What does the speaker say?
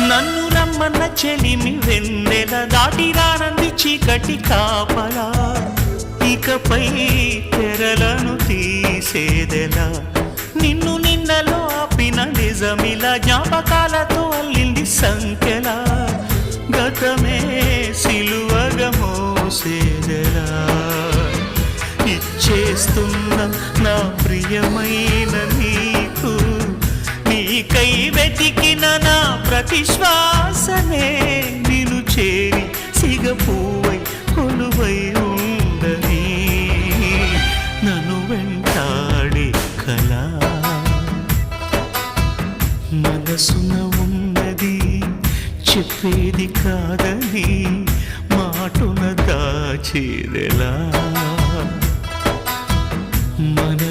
నన్ను రమ్మన్న చెలిమి వెన్నెల దాటి రానంది చీకటి కాపలా ఇకపై తెరలను తీసేదెలా నిన్ను నిన్నలో ఆపిన నిజమిలా జ్ఞాపకాలతో అల్లింది సంఖ్యలా గతమే సిలువగా మోసేదెలా ఇచ్చేస్తున్న నా ప్రియమైన నీకు నీకై వెతికిన నా ప్రతి శ్వాసనే నిన్ను చేరి సిగపువ్వై కొలువై ఉండని నన్ను వెంటాడే కళ మనసున ఉన్నది చెప్పేది కాదని మాటున దాచేదెలా మన